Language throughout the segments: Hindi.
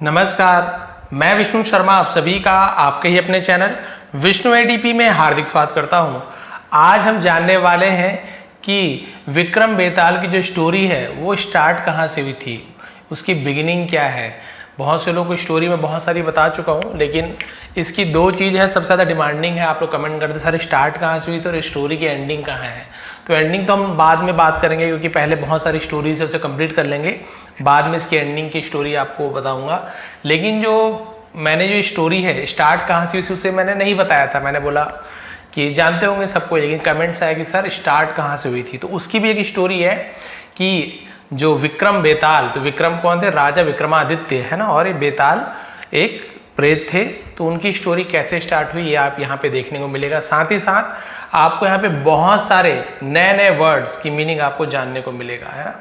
नमस्कार, मैं विष्णु शर्मा आप सभी का आपके ही अपने चैनल विष्णु एडीपी में हार्दिक स्वागत करता हूं। आज हम जानने वाले हैं कि विक्रम बेताल की जो स्टोरी है वो स्टार्ट कहां से हुई थी, उसकी बिगिनिंग क्या है। बहुत से लोग को स्टोरी में बहुत सारी बता चुका हूं, लेकिन इसकी दो चीज़ है सबसे ज़्यादा डिमांडिंग है। आप लोग कमेंट करते सर स्टार्ट कहाँ से हुई थी और स्टोरी की एंडिंग कहाँ है। तो एंडिंग तो हम बाद में बात करेंगे, क्योंकि पहले बहुत सारी स्टोरीज है उसे कंप्लीट कर लेंगे, बाद में इसकी एंडिंग की स्टोरी आपको बताऊंगा। लेकिन जो मैंने जो स्टोरी है स्टार्ट कहाँ से हुई उसे मैंने नहीं बताया था। मैंने बोला कि जानते होंगे सबको, लेकिन कमेंट्स आया कि सर स्टार्ट कहाँ से हुई थी। तो उसकी भी एक स्टोरी है कि जो विक्रम बेताल, तो विक्रम कौन थे? राजा विक्रमादित्य है ना, और ये बेताल एक प्रेत थे। तो उनकी स्टोरी कैसे स्टार्ट हुई ये आप यहाँ पे देखने को मिलेगा। साथ ही साथ आपको यहाँ पे बहुत सारे नए नए वर्ड्स की मीनिंग आपको जानने को मिलेगा, है ना,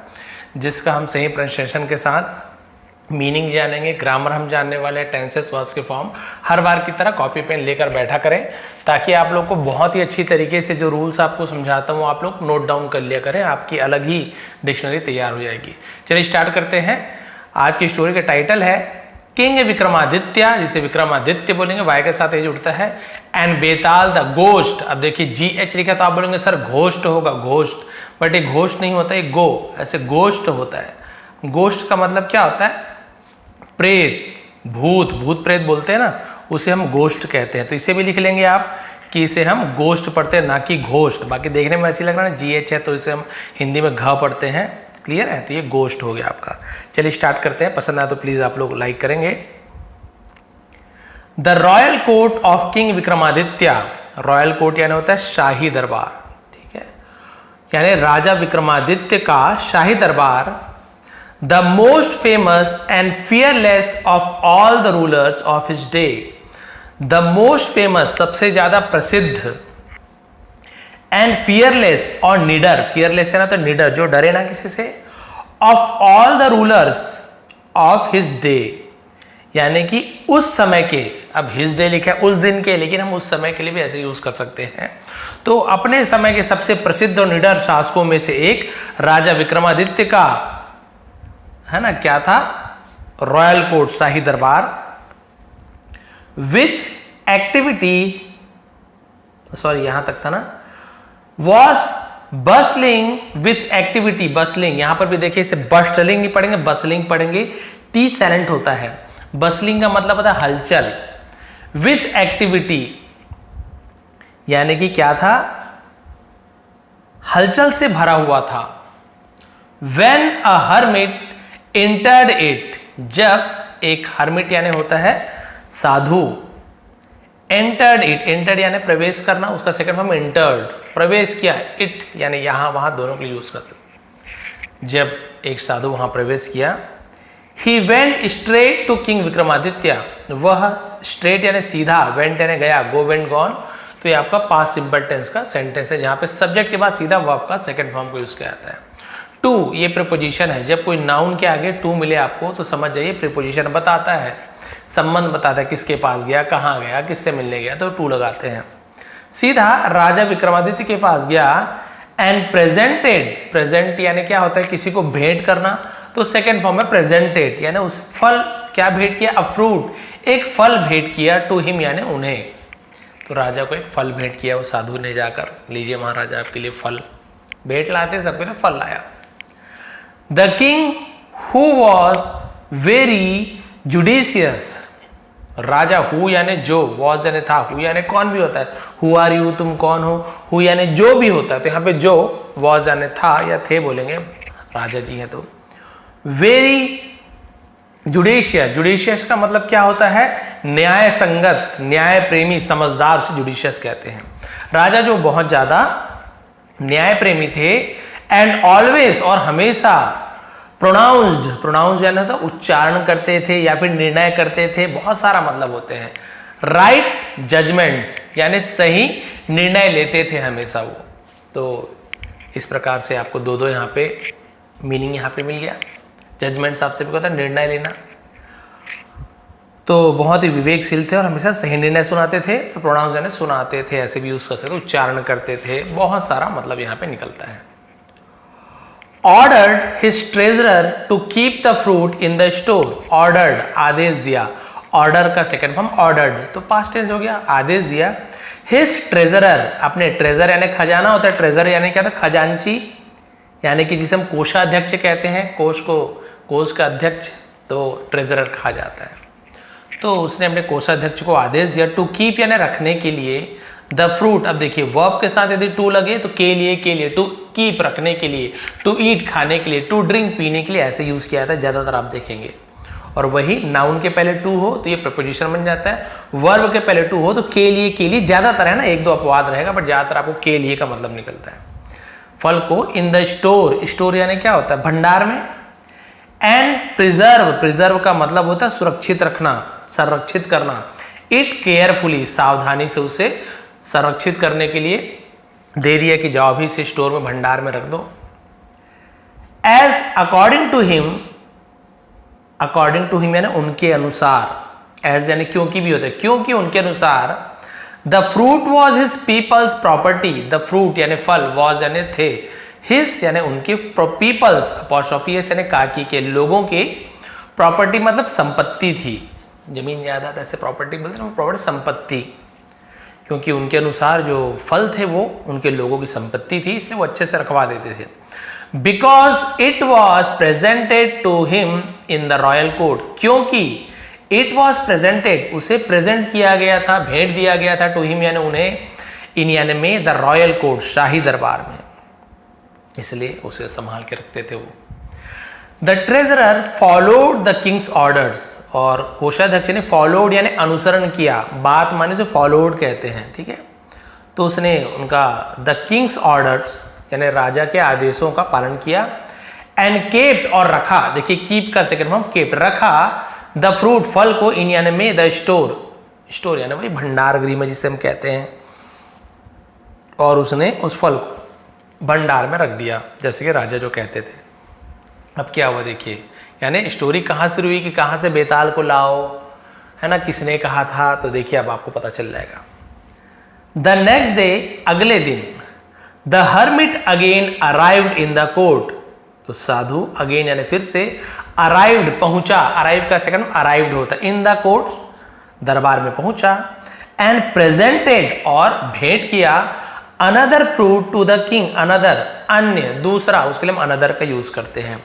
जिसका हम सही प्रोनाउंसिएशन के साथ मीनिंग जानेंगे। ग्रामर हम जानने वाले हैं, टेंसेस, वर्ब्स के फॉर्म। हर बार की तरह कॉपी पेन लेकर बैठा करें, ताकि आप लोग को बहुत ही अच्छी तरीके से जो रूल्स आपको समझाता हूँ आप लोग नोट डाउन कर लिया करें। आपकी अलग ही डिक्शनरी तैयार हो जाएगी। चलिए स्टार्ट करते हैं। आज की स्टोरी का टाइटल है किंग विक्रमादित्य, जिसे विक्रमादित्य बोलेंगे, वाई के साथ ये जुड़ता है, एंड बेताल द घोस्ट। अब देखिए GH लिखा तो आप बोलेंगे सर घोस्ट होगा, घोस्ट, बट ये घोस्ट नहीं होता, ये गो ऐसे घोस्ट होता है। घोस्ट का मतलब क्या होता है? प्रेत, भूत, भूत प्रेत बोलते हैं ना, उसे हम घोस्ट कहते हैं। तो इसे भी लिख लेंगे आप कि इसे हम घोस्ट पढ़ते हैं, ना कि घोस्ट। बाकी देखने में ऐसी लग रहा है ना GH है तो इसे हम हिंदी में घ पढ़ते हैं। क्लियर है? तो ये घोस्ट हो गया आपका। चलिए स्टार्ट करते हैं। पसंद आया तो प्लीज आप लोग लाइक करेंगे। The royal court of king Vikramaditya. Royal court यानी होता है शाही दरबार, ठीक है, यानी राजा विक्रमादित्य का शाही दरबार। The most famous and fearless of all the rulers of his day. The most famous, सबसे ज्यादा प्रसिद्ध, एंड फियरलेस और निडर, फियरलेस है ना तो निडर, जो डरे ना किसी से, of all the rulers of his day, यानी कि उस समय के, अब हिज डे लिखा है उस दिन के, लेकिन हम उस समय के लिए भी ऐसे यूज कर सकते हैं। तो अपने समय के सबसे प्रसिद्ध और निडर शासकों में से एक राजा विक्रमादित्य का, है ना, क्या था? रॉयल कोर्ट, शाही दरबार, विथ एक्टिविटी, सॉरी यहां तक था ना, was bustling with activity. Bustling यहां पर भी देखिए, इसे बस्टलिंग नहीं पढ़ेंगे, बसलिंग पढ़ेंगे, टी साइलेंट होता है। बसलिंग का मतलब होता है हलचल। विथ एक्टिविटी यानी कि क्या था? हलचल से भरा हुआ था। When a hermit entered it, जब एक हर्मिट यानी होता है साधु, entered it, entered यानी प्रवेश करना, उसका सेकंड फॉर्म entered, प्रवेश किया, it यानी यहां वहां दोनों के लिए यूज कर सकते। जब एक साधु वहां प्रवेश किया, he went straight to king Vikramaditya, वह straight यानी सीधा, went यानी गया, go went gone, तो ये आपका पास्ट सिंपल टेंस का सेंटेंस है, जहां पे सब्जेक्ट के बाद सीधा वर्ब का सेकंड फॉर्म को यूज किया जाता है। टू, ये प्रीपोजिशन है। जब कोई नाउन के आगे टू मिले आपको तो समझ जाइए प्रीपोजिशन बताता है, संबंध बताता है, किसके पास गया, कहाँ गया, किससे मिलने गया, तो टू लगाते हैं। सीधा राजा विक्रमादित्य के पास गया, एंड प्रेजेंटेड, प्रेजेंट यानी क्या होता है? किसी को भेंट करना, तो सेकेंड फॉर्म है प्रेजेंटेड, यानी उस फल क्या भेंट किया? अ फ्रूट, एक फल भेंट किया, टू हिम यानी उन्हें। तो राजा को एक फल भेंट किया वो साधु ने, जाकर लीजिए महाराजा आपके लिए फल। भेंट लाते सबके लिए फल लाया। The king who was very judicious, Raja who यानी जो, वॉज यानी था, हु यानी कौन भी होता है, हु आर यू, तुम कौन हो, हु यानी जो भी होता है, तो यहाँ पे जो, वॉज यानी था या थे बोलेंगे, राजा जी हैं तो। वेरी जुडिशियस, जुडिशियस का मतलब क्या होता है? न्याय संगत, न्याय प्रेमी, समझदार से जुडिशियस कहते हैं। राजा जो बहुत ज्यादा न्याय प्रेमी थे, एंड ऑलवेज और हमेशा, प्रोनाउंस्ड, प्रोनाउंस यानी होता उच्चारण करते थे या फिर निर्णय करते थे, बहुत सारा मतलब होते हैं। राइट जजमेंट्स यानी सही निर्णय लेते थे हमेशा वो। तो इस प्रकार से आपको दो दो यहाँ पे मीनिंग यहाँ पे मिल गया। जजमेंट्स आपसे भी कहता है निर्णय लेना, तो बहुत ही विवेकशील थे और हमेशा सही निर्णय सुनाते थे। तो प्रोनाउंस यानी सुनाते थे, ऐसे भी यूज कर सकते, उच्चारण करते थे, बहुत सारा मतलब यहाँ पे निकलता है। Ordered his treasurer to keep the fruit in the store. Ordered आदेश दिया, ऑर्डर का सेकंड फॉर्म ऑर्डर्ड, तो पास्ट टेंस हो गया, आदेश दिया। हिज ट्रेजरर, अपने ट्रेजर यानी खजाना होता है, ट्रेजर यानी क्या था, खजांची, यानी कि जिसे हम कोषाध्यक्ष कहते हैं, कोष का अध्यक्ष, तो ट्रेजरर कहा जाता है। तो उसने अपने कोषाध्यक्ष को आदेश दिया टू कीप यानी रखने के लिए, द फ्रूट, अब देखिए वर्ब के साथ यदि टू लगे तो के लिए, टू कीप रखने के लिए, टू ईट खाने के लिए, टू ड्रिंक पीने के लिए, ऐसे यूज किया जाता है ज्यादातर आप देखेंगे। और वही नाउन के पहले टू हो तो ये प्रपोजिशन बन जाता है, वर्ब के पहले टू हो तो के लिए ज्यादातर है ना, एक दो अपवाद रहेगा बट ज्यादातर आपको के लिए का मतलब निकलता है। फल को इन द स्टोर यानी क्या होता है, भंडार में। एंड प्रिजर्व का मतलब होता है सुरक्षित रखना, संरक्षित करना। इट केयरफुली, सावधानी से उसे संरक्षित करने के लिए दे दिया कि जाओ भी इसे स्टोर में, भंडार में रख दो। एज अकॉर्डिंग टू हिम यानी उनके अनुसार, एज यानी क्योंकि भी होता है, क्योंकि उनके अनुसार। The fruit was his people's property, the fruit यानी फल, वॉज यानी थे, हिज यानी उनके, पीपल्स अपॉस्ट्रोफी एस यानी काकी के, लोगों के, प्रॉपर्टी मतलब संपत्ति थी, जमीन जायदाद ऐसे प्रॉपर्टी बोलते हैं, प्रॉपर्टी संपत्ति, क्योंकि उनके अनुसार जो फल थे वो उनके लोगों की संपत्ति थी, इसलिए वो अच्छे से रखवा देते थे। Because it was presented to him in the royal court, क्योंकि इट वॉज प्रेजेंटेड, उसे प्रेजेंट किया गया था, भेंट दिया गया था, टू हिम यानी उन्हें, इन यानी में, द रॉयल कोर्ट, शाही दरबार में, इसलिए उसे संभाल के रखते थे वो। The treasurer followed the Kings orders, और कोषाध्यक्ष ने फॉलोड यानी अनुसरण किया, बात माने से फॉलोड कहते हैं, ठीक है। तो उसने उनका द किंग्स ऑर्डर्स यानी राजा के आदेशों का पालन किया। एंड केप्ट और रखा, देखिए कीप का सेकंड फॉर्म केप्ट, रखा द फ्रूट फल को, इन यानी में, द स्टोर यानी वही भंडार गृह में जिसे हम कहते हैं, और उसने उस फल को भंडार में रख दिया, जैसे कि राजा जो कहते थे। अब क्या हुआ देखिए, यानी स्टोरी कहाँ से हुई कि कहाँ से बेताल को लाओ, है ना, किसने कहा था, तो देखिए अब आपको पता चल जाएगा। द नेक्स्ट डे, अगले दिन, the hermit again arrived in the court, तो साधु अगेन यानी फिर से, अराइव्ड पहुंचा, अराइव का सेकंड अराइव्ड होता है, इन द कोर्ट दरबार में पहुंचा। एंड प्रेजेंटेड और भेंट किया, another fruit to the king, another अन्य, दूसरा, उसके लिए हम अनदर का यूज करते हैं,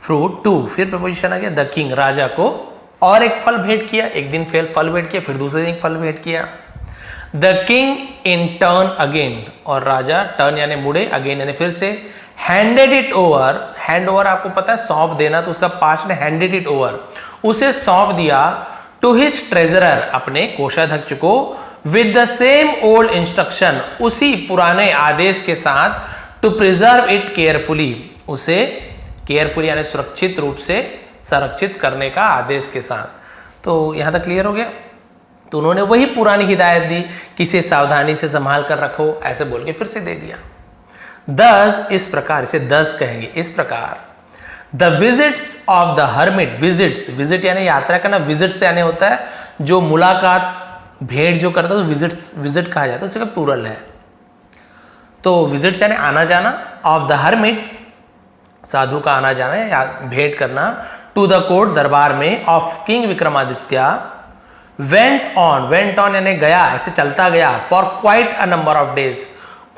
फ्रूट टू, फिर प्रपोजिशन आ गया, द किंग राजा को और एक फल भेंट किया, एक दिन फल भेंट किया, फिर दूसरे दिन फल भेंट किया। The king in turn again, और राजा टर्न यानी मुड़े, अगेन यानी फिर से, handed it over, hand over आपको पता है सौंप देना, तो उसका पास्ट में हैंडेड इट ओवर, उसे सौंप दिया, टू हिज ट्रेजरर अपने कोषाध्यक्ष को, with the same old instruction, उसी पुराने आदेश के साथ, टू प्रिजर्व इट केयरफुली, उसे केयरफुली यानी सुरक्षित रूप से संरक्षित करने का आदेश के साथ। तो यहां तक क्लियर हो गया। तो उन्होंने वही पुरानी हिदायत दी कि इसे सावधानी से संभाल कर रखो, ऐसे बोल के फिर से दे दिया। दस, इस प्रकार, इसे दस कहेंगे, इस प्रकार। The visits of the hermit, visits, visit यानी यात्रा करना, विजिट से यानी होता है जो मुलाकात, भेंट जो करता है, तो विजिट कहा जाता है, उसका प्लूरल है। तो विजिट्स यानी आना जाना, ऑफ द हर्मिट साधु का आना जाना या भेंट करना, टू द कोर्ट दरबार में, of king Vikramaditya, went on यानी गया, ऐसे चलता गया, for quite a number of days.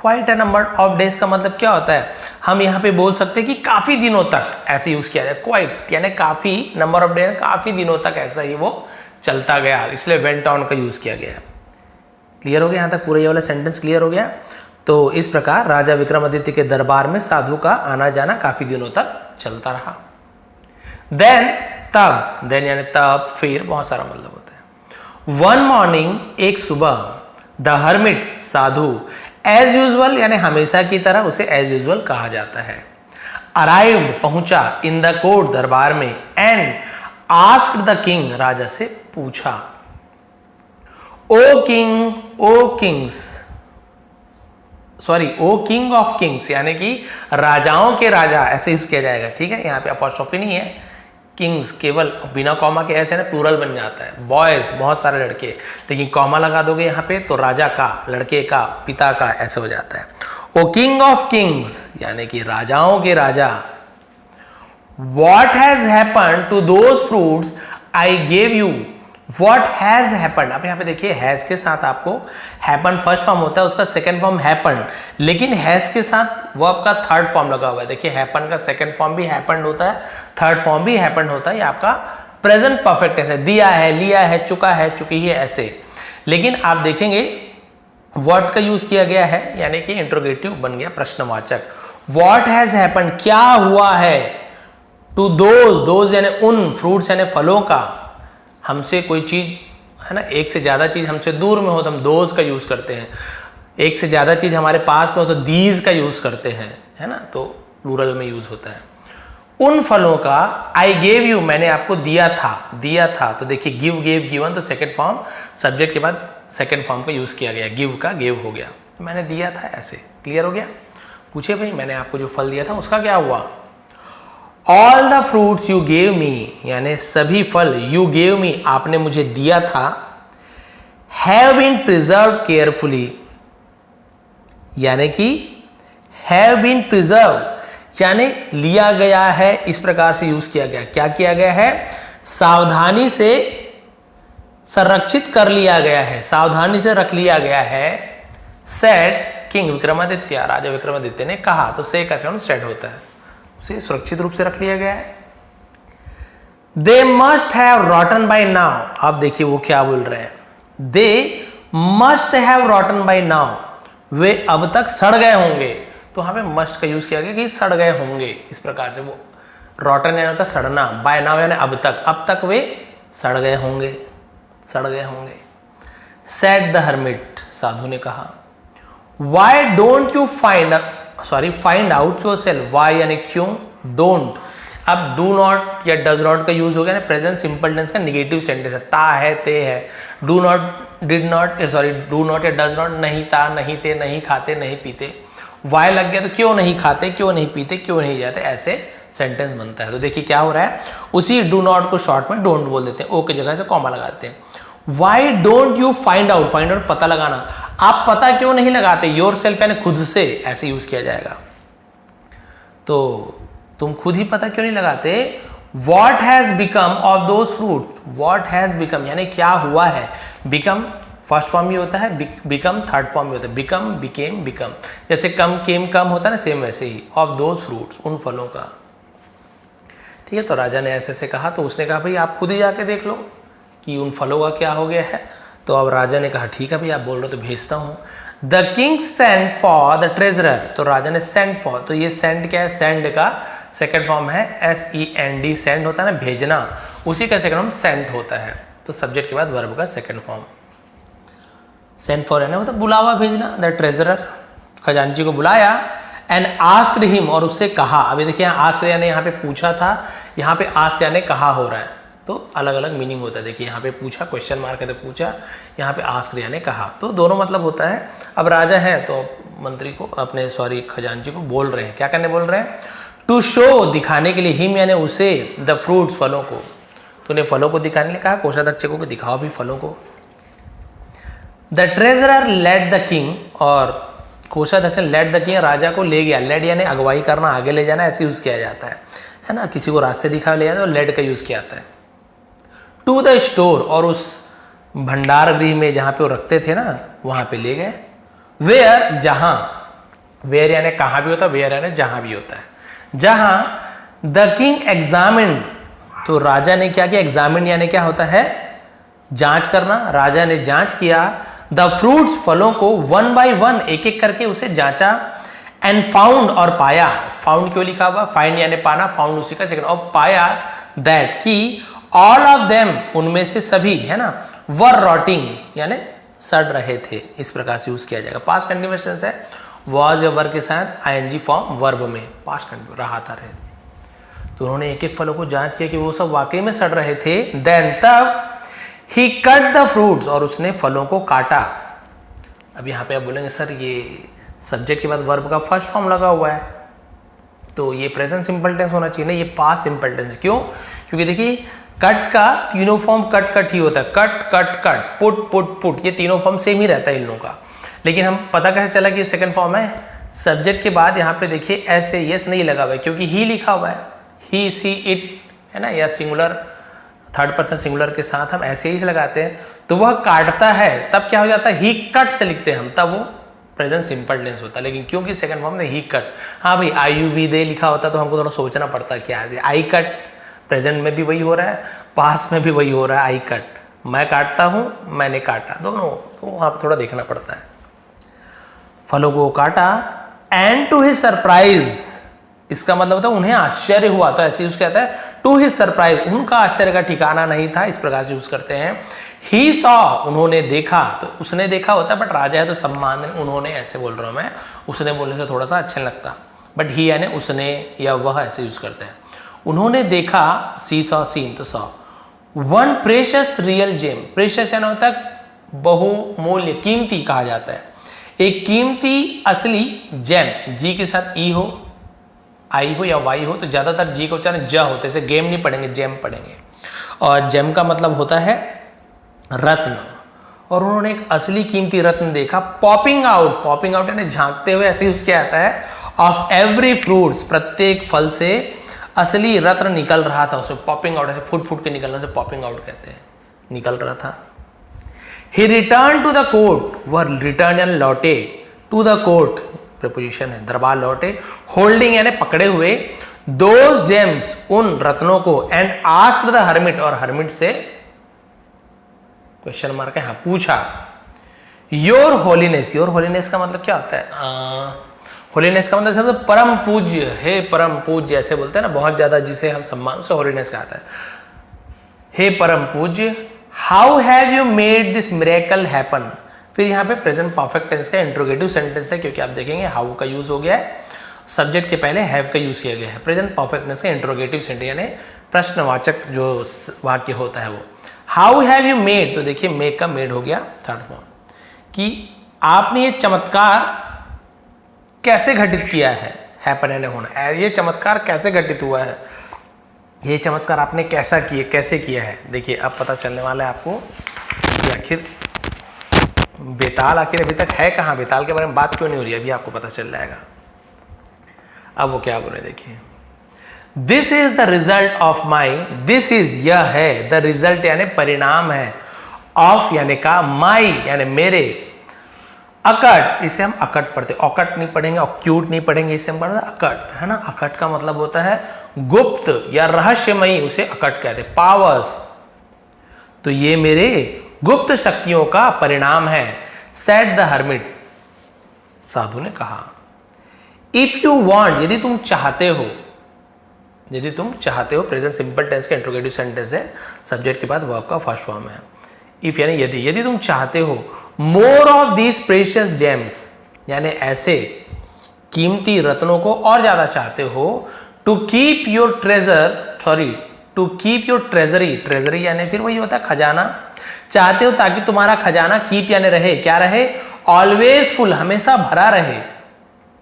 Quite a number of days का मतलब क्या होता है, हम यहाँ पे बोल सकते हैं कि काफी दिनों तक, ऐसे यूज किया जाए, क्वाइट यानी काफी, नंबर ऑफ डेज काफी दिनों तक ऐसा ही वो चलता गया, इसलिए वेंट ऑन का यूज किया गया। क्लियर हो गया यहाँ तक, पूरा ये वाला सेंटेंस क्लियर हो गया। तो इस प्रकार राजा विक्रमादित्य के दरबार में साधु का आना जाना काफी दिनों तक चलता रहा। देन, तब, देन यानी तब, फिर, बहुत सारा मतलब होता है। वन मॉर्निंग, एक सुबह, द हर्मिट साधु, एज यूजुअल यानी हमेशा की तरह, उसे एज यूजुअल कहा जाता है, अराइव्ड पहुंचा, इन द कोर्ट दरबार में, एंड आस्क्ड द किंग राजा से पूछा, O king, O kings, sorry, O king of kings यानी कि राजाओं के राजा, ऐसे यूज किया जाएगा, ठीक है। यहाँ पे अपॉस्ट्रोफी नहीं है, किंग्स केवल बिना कॉमा के ऐसे ना प्लूरल बन जाता है, बॉयज बहुत सारे लड़के, लेकिन कॉमा लगा दोगे यहाँ पे तो राजा का, लड़के का, पिता का, ऐसे हो जाता है। ओ किंग ऑफ किंग्स यानी कि राजाओं के राजा, what has happen to those fruits I gave you, what has happen. अब यहां पे देखिए हैज के साथ आपको हैपन फर्स्ट फॉर्म होता है, उसका सेकंड फॉर्म हैपन, लेकिन हैज के साथ वर्ब का थर्ड फॉर्म लगा हुआ है। देखिए हैपन का सेकंड फॉर्म भी हैपन होता है, थर्ड फॉर्म भी हैपन होता है। ये आपका प्रेजेंट परफेक्ट टेंस है, दिया है, लिया है, चुका है, चुकी है, ऐसे। लेकिन आप देखेंगे व्हाट का यूज किया गया है, यानी कि इंट्रोगेटिव बन गया प्रश्नवाचक। व्हाट हैज हैपन, क्या हुआ है, टू दोज यानी उन, फ्रूट्स यानी फलों का, हमसे कोई चीज है ना, एक से ज्यादा चीज हमसे दूर में हो तो हम दोज का यूज करते हैं, एक से ज्यादा चीज हमारे पास में हो तो दीज का यूज करते हैं, है ना, तो प्लूरल में यूज होता है। उन फलों का, आई गेव यू मैंने आपको दिया था, तो देखिए गिव, गेव, गिवन, तो सेकंड फॉर्म सब्जेक्ट के बाद सेकंड फॉर्म का यूज किया गया, गिव का गेव हो गया, मैंने दिया था, ऐसे क्लियर हो गया। पूछे भाई मैंने आपको जो फल दिया था उसका क्या हुआ। All the fruits you gave me यानी सभी फल, यू गेव मी आपने मुझे दिया था, हैव बीन प्रिजर्व केयरफुली यानी कि हैव बीन प्रिजर्व यानी लिया गया है, इस प्रकार से यूज किया गया। क्या किया गया है, सावधानी से संरक्षित कर लिया गया है, सावधानी से रख लिया गया है। सेड किंग विक्रमादित्य, राजा विक्रमादित्य ने कहा, तो से का साउंड सेड होता है, उसे सुरक्षित रूप से रख लिया गया है। They must have rotten by now, आप देखिए वो क्या बोल रहे हैं, they must have rotten by now, वे अब तक सड़ गए होंगे, तो वहां पे मस्ट का यूज किया गया कि सड़ गए होंगे, इस प्रकार से। वो रॉटन यानी होता सड़ना, बाय नाउ यानी अब तक वे सड़ गए होंगे, सड़ गए होंगे। सेड द हर्मिट, साधु ने कहा। Why don't you find out yourself, why यानी क्यों, डोंट, अब डू नॉट या डज नॉट का यूज हो गया ना, प्रेजेंट सिंपल टेंस का निगेटिव सेंटेंस है, ता है, ते है, do not, did not, do not या डज नॉट, नहीं था, नहीं थे, नहीं खाते, नहीं पीते, वाई लग गया तो क्यों नहीं खाते, क्यों नहीं पीते, क्यों नहीं जाते, ऐसे सेंटेंस बनता है। तो देखिए क्या हो रहा है, उसी डू नॉट को शॉर्ट में डोंट बोल देते हैं, ओ की जगह से कॉमा लगाते हैं। Y don't you find out, find out पता लगाना, आप पता क्यों नहीं लगाते, योर सेल्फ यानी खुद से, ऐसे यूज किया जाएगा। तो तुम खुद ही पता क्यों नहीं लगाते। What has become of those fruit, what has become यानी क्या हुआ है, बिकम फर्स्ट फॉर्म भी होता है, बिकम थर्ड फॉर्म भी होता है, बिकम, बिकेम, बिकम, जैसे कम, केम, कम होता है ना, सेम वैसे ही ऑफ दोज फ्रूट्स, उन फलों का। ठीक है, तो राजा ने ऐसे से कहा, तो उसने कहा भाई आप खुद ही जाके देख लो कि उन फलों का क्या हो गया है। तो अब राजा ने कहा ठीक है भाई आप बोल रहे हो तो भेजता हूं। The king send for the treasurer, तो राजा ने सेंड फॉर, तो ये सेंड क्या है, सेंड का सेकंड फॉर्म है SEND, सेंड होता है ना भेजना, उसी का सेकंड फॉर्म सेंड होता है। तो सब्जेक्ट के बाद वर्ब का सेकंड फॉर्म सेंड फॉर है ना, मतलब बुलावा भेजना। द ट्रेजरर, खजांची को बुलाया, एंड आस्क्ड हिम, और उससे कहा। अभी देखिए आस्क्ड यानी यहाँ पे पूछा था, यहाँ पे आस्क्ड यानी कहा हो रहा है, तो अलग अलग मीनिंग होता है। देखिए यहाँ पे पूछा, क्वेश्चन मार्क है तो पूछा, यहाँ पे आस्क्ड यानी कहा, तो दोनों मतलब होता है। अब राजा है तो मंत्री को, अपने खजांची को बोल रहे हैं, क्या करने बोल रहे हैं, टू शो दिखाने के लिए, हिम यानी उसे, द फ्रूट्स फलों को, तूने फलों को दिखाने के लिए कहा, कोषाध्यक्ष को दिखाओ भी फलों को। The treasurer led the king, और कोषाध्यक्ष लेड द किंग राजा को ले गया, लेड यानी अगुवाई करना, आगे ले जाना, ऐसे यूज किया जाता है ना, किसी को रास्ते दिखा ले जाता है तो लेड का यूज किया जाता है। टू द स्टोर, और उस भंडार गृह में जहां पे वो रखते थे ना, वहां पे ले गए। वेयर, जहां, वेयर यानी कहां भी होता है, वेयर यानी जहां भी होता है, जहां द किंग एग्जामिन, तो राजा ने क्या किया, एग्जामिन यानी क्या होता है, जांच करना, राजा ने जांच किया, द फ्रूट्स फलों को, वन बाय वन एक एक करके उसे जांचा, एंड फाउंड और पाया, फाउंड क्यों लिखा हुआ, फाइंड यानी पाना, फाउंड उसी का सेकंड, और पाया दैट की ऑल ऑफ देम उनमें से सभी, है ना, वर रॉटिंग यानी सड़ रहे थे, इस प्रकार से यूज किया जाएगा। पास्ट कंटिन्यूअस टेंस है, वाज या वर के साथ ING फॉर्म वर्ब में, पास्ट कंटिन्यूअस रहा था, रहे। तो उन्होंने एक एक फलों को जांच किया कि वो सब वाकई में सड़ रहे थे। देन तब ही कट द फ्रूट्स, और उसने फलों को काटा। अब यहाँ पे आप बोलेंगे सर ये सब्जेक्ट के बाद वर्ब का फर्स्ट फॉर्म लगा हुआ है, तो ये प्रेजेंट सिंपल टेंस होना चाहिए ना, ये पास्ट सिंपल टेंस। क्यों, क्योंकि देखिए कट का तीनों फॉर्म कट कट ही होता है, cut cut cut, put put put, ये तीनों फॉर्म सेम ही रहता है इन लोगों का। लेकिन हम पता कैसे चला कि ये सेकंड फॉर्म है, सब्जेक्ट के बाद यहाँ पे देखिए एस से यस नहीं लगा हुआ है क्योंकि ही लिखा हुआ है, ही सी इट है ना, या सिंगुलर थर्ड पर्सन सिंगुलर के साथ हम ऐसे ही लगाते हैं तो वह काटता है, तब क्या हो जाता है ही कट से लिखते हैं हम, तब वो प्रेजेंट सिंपल टेंस होता है। लेकिन क्योंकि सेकंड फॉर्म में ही कट, हाँ भाई आई यू वी दे लिखा होता तो हमको थोड़ा सोचना पड़ता क्या है, आई कट प्रेजेंट में भी वही हो रहा है, पास्ट में भी वही हो रहा है, आई कट, मैं काटता हूँ, मैंने काटा, दोनों, तो वहाँ पर थोड़ा देखना पड़ता है। फलों को काटा एंड टू हिज सरप्राइज, इसका मतलब होता है उन्हें आश्चर्य हुआ, तो ऐसे यूज कहता है टू हिज सरप्राइज, उनका आश्चर्य का ठिकाना नहीं था, इस प्रकार से यूज करते हैं। ही सॉ, उन्होंने देखा, तो उसने देखा होता है बट राजा है तो सम्मान, उन्होंने ऐसे बोल रहा हूं मैं, उसने बोलने से थोड़ा सा अच्छा लगता, बट ही यानी उसने या वह ऐसे यूज करते हैं। उन्होंने देखा, सी सॉ सीन, तो saw one precious real gem, precious यानी होता है बहुमूल्य, कीमती कहा जाता है, एक कीमती असली जेम, जी के साथ ई हो, आई हो या वाई हो, तो ज्यादातर जी का उच्चारण ज होते हैं, जैसे गेम नहीं पढ़ेंगे जेम पढ़ेंगे, और जेम का मतलब होता है रत्न, और उन्होंने एक असली कीमती रत्न देखा, पॉपिंग आउट, पॉपिंग आउट यानी झांकते हुए, ऐसे यूज किया जाता है, ऑफ एवरी फ्रूट्स, प्रत्येक फल से असली रत्न निकल रहा था, उसमें पॉपिंग आउट, ऐसे फुट फुट के निकलने से पॉपिंग आउट कहते हैं, निकल रहा था। ही रिटर्न टू द कोर्ट, वह रिटर्न यानी लौटे, टू द कोर्ट प्रीपोजिशन है, दरबार लौटे, होल्डिंग यानी पकड़े हुए, दोज जेम्स, उन रत्नों को, एंड आस्क्ड द हर्मिट, और हर्मिट से क्वेश्चन मार्क है, हाँ पूछा, योर होलीनेस, योर होलीनेस का मतलब क्या होता है, होलीनेस का मतलब शब्द परम पूज्य, हे परम पूज्य ऐसे बोलते हैं ना, बहुत ज्यादा जिसे हम सम्मान से होलीनेस कहता है, हे परम पूज्य, how have you made this miracle happen, फिर यहाँ पे प्रेजेंट परफेक्ट टेंस का इंट्रोगेटिव सेंटेंस है, क्योंकि आप देखेंगे हाउ का यूज हो गया है, सब्जेक्ट के पहले हैव का यूज किया गया है, प्रेजेंट परफेक्ट टेंस का इंट्रोगेटिव सेंटेंस यानी प्रश्नवाचक जो वाक्य होता है वो, हाउ हैव यू मेड, तो देखिए मेक का मेड हो गया थर्ड फॉर्म, कि आपने ये चमत्कार कैसे घटित किया है, हैपन यानी होना, ये चमत्कार कैसे घटित हुआ है, ये चमत्कार आपने कैसे किया है। देखिए अब पता चलने वाला है आपको कि आखिर बेताल आखिर अभी तक है कहाँ, बेताल के बारे में बात क्यों नहीं हो रही, अभी आपको पता चल जाएगा। अब वो क्या बोले देखिए, this is the result of my, this is यह है, द रिजल्ट यानी परिणाम है, ऑफ यानी का, माई यानी मेरे, अकट, इसे हम अकट पढ़ते, अकट नहीं पढ़ेंगे, अक्यूट नहीं पढ़ेंगे, इसे हम पढ़ते अकट, है ना, अकट का मतलब होता है गुप्त या रहस्यमयी, उसे अकट कहते, पावर्स, तो ये मेरे गुप्त शक्तियों का परिणाम है, सेड द हर्मिट, साधु ने कहा। इफ यू वांट, यदि तुम चाहते हो, यदि तुम चाहते हो, प्रेजेंट सिंपल टेंस का इंट्रोगेटिव सेंटेंस है, सब्जेक्ट के बाद वर्ब का फर्स्ट फॉर्म है, इफ यानी यदि, यदि तुम चाहते हो, more of these precious gems, यानी ऐसे कीमती रत्नों को और ज्यादा चाहते हो, to keep your treasure, sorry to keep your treasury, treasury यानी फिर वही होता है खजाना, चाहते हो ताकि तुम्हारा खजाना, कीप यानी रहे, क्या रहे, ऑलवेज फुल, हमेशा भरा रहे,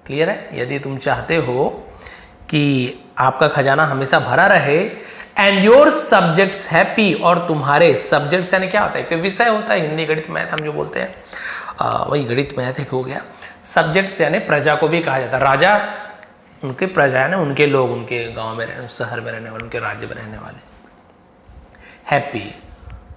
क्लियर है, यदि तुम चाहते हो कि आपका खजाना हमेशा भरा रहे, एंड योर सब्जेक्ट्स हैप्पी, और तुम्हारे सब्जेक्ट्स यानी क्या होता है, तो विषय होता है, हिंदी गणित मैथ हम जो बोलते हैं, वही गणित मैथ एक हो गया, सब्जेक्ट्स यानी प्रजा को भी कहा जाता है, राजा उनके प्रजा है ना, उनके लोग, उनके गांव में रहने, शहर में रहने वाले, उनके राज्य में रहने वाले, हैप्पी,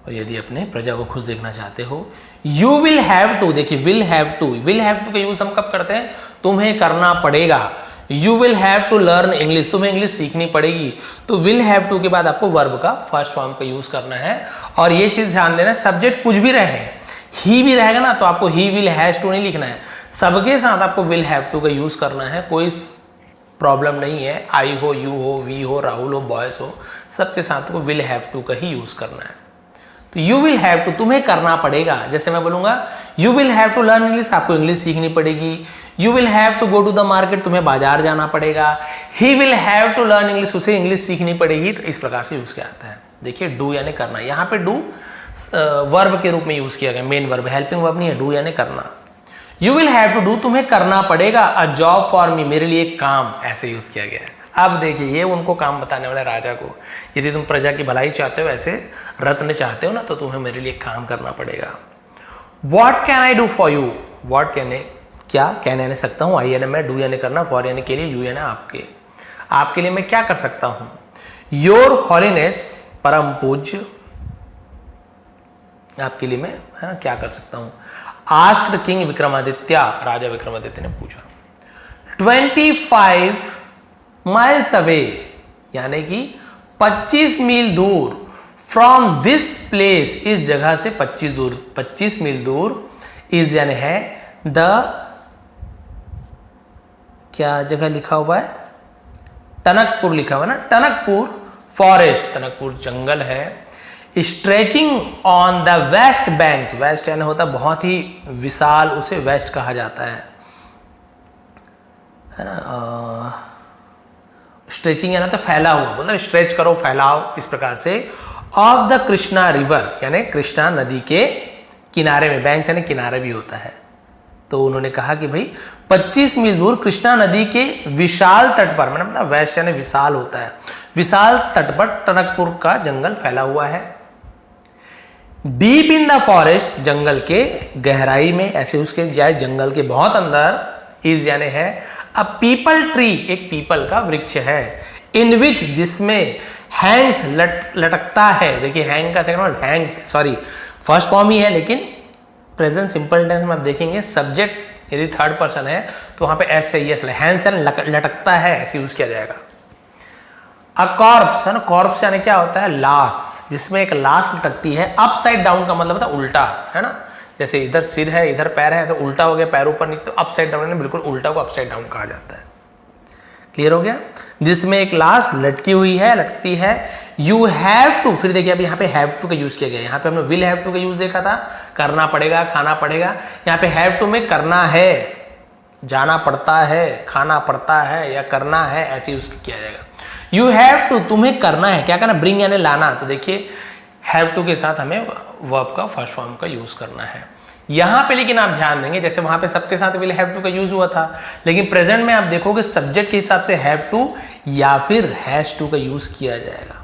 और यदि अपने प्रजा को खुश देखना चाहते हो, यू विल हैव टू, देखिए विल हैव टू का यूज हम कब करते हैं, तुम्हें करना पड़ेगा, you will have to learn English, तुम्हें इंग्लिश सीखनी पड़ेगी, तो विल हैव टू के बाद आपको वर्ब का फर्स्ट फॉर्म का यूज करना है, और ये चीज ध्यान देना, सब्जेक्ट कुछ भी रहे, ही भी रहेगा ना, तो आपको ही विल हैज टू नहीं लिखना है, सबके साथ आपको विल हैव टू का यूज करना है, कोई प्रॉब्लम नहीं है, आई हो, यू हो, वी हो, राहुल हो, बॉयस हो, सबके साथ को विल हैव टू का ही यूज करना है। तो यू विल हैव टू, तुम्हें करना पड़ेगा, जैसे मैं बोलूंगा you will have to learn English, आपको इंग्लिश सीखनी पड़ेगी, you will have to go to the market, तुम्हें बाजार जाना पड़ेगा, he will have to learn English, उसे इंग्लिश सीखनी पड़ेगी, तो इस प्रकार से यूज किया जाता है। देखिए डू यानी करना, यहाँ पे डू वर्ब के रूप में यूज किया गया, मेन वर्ब, हेल्पिंग वर्ब नहीं है, डू यानी करना, you will have to do, तुम्हें करना पड़ेगा, अ जॉब फॉर मी, मेरे लिए काम, ऐसे यूज किया गया है। अब देखिए ये उनको काम बताने वाले राजा को, यदि तुम प्रजा की भलाई चाहते हो, ऐसे रत्न चाहते हो ना, तो तुम्हें मेरे लिए काम करना पड़ेगा। What can I do for you, what can, क्या कैन यानी सकता हूँ, आई यानी मैं, डू यानी करना, फॉर यानी के लिए, यू यानी आपके लिए मैं क्या कर सकता हूँ। योर हॉलीनेस परम पूज्य, आपके लिए मैं है ना क्या कर सकता हूँ। आस्क्ड किंग विक्रमादित्य, राजा विक्रमादित्य ने पूछा। 25 माइल्स अवे यानी कि 25 मील दूर, फ्रॉम दिस प्लेस, इस जगह से 25 मील दूर, इस यानी है द, क्या जगह लिखा हुआ है, टनकपुर लिखा हुआ है ना, टनकपुर फॉरेस्ट, टनकपुर जंगल है। Stretching on the west banks, west यानी होता है बहुत ही विशाल, उसे वेस्ट कहा जाता है ना। स्ट्रेचिंग यानी तो फैला हुआ, मतलब स्ट्रेच करो, फैलाओ, इस प्रकार से। ऑफ द कृष्णा रिवर यानी कृष्णा नदी के किनारे में, बैंक्स यानी किनारे भी होता है। तो उन्होंने कहा कि भाई 25 मील दूर कृष्णा नदी के विशाल तट पर, मतलब वेस्ट यानी विशाल होता है, विशाल तट पर टनकपुर का जंगल फैला हुआ है। डीप इन द फॉरेस्ट, जंगल के गहराई में, ऐसे उसके जाए जंगल के बहुत अंदर, इज यानी है अ पीपल ट्री, एक पीपल का वृक्ष है। इन विच, जिसमें, हैंग्स लटकता है। देखिए हैंग का second word hangs, sorry first form ही है, लेकिन प्रेजेंट सिंपल टेंस में आप देखेंगे सब्जेक्ट यदि थर्ड पर्सन है तो वहां पे एस से यस, हैंड्स लटकता है, ऐसे यूज किया जाएगा। अ कॉर्प्स है ना, कॉर्प्स यानी क्या होता है, लाश, जिसमें एक लाश लटकती है। अपसाइड डाउन का मतलब होता है उल्टा, है ना, जैसे इधर सिर है इधर पैर है, ऐसे उल्टा हो गया, पैर ऊपर नीचे, तो अपसाइड डाउन बिल्कुल उल्टा को अपसाइड डाउन कहा जाता है। क्लियर हो गया, जिसमें एक लाश लटकी हुई है, लटकती है। यू हैव टू, फिर देखिए अब यहाँ पे हैव टू का यूज किया गया, यहाँ पे हमने विल हैव टू का यूज देखा था, करना पड़ेगा, खाना पड़ेगा। यहाँ पे हैव टू में करना है, जाना पड़ता है, खाना पड़ता है या करना है, ऐसे यूज किया जाएगा। यू हैव टू, तुम्हें करना है, क्या करना, ब्रिंग यानी लाना। तो देखिए हैव टू के साथ हमें वर्ब का फर्स्ट फॉर्म का यूज करना है यहां पे। लेकिन आप ध्यान देंगे जैसे वहां पे सबके साथ विल हैव टू का यूज हुआ था, लेकिन प्रेजेंट में आप देखोगे सब्जेक्ट के हिसाब से हैव टू या फिर हैज टू का यूज किया जाएगा।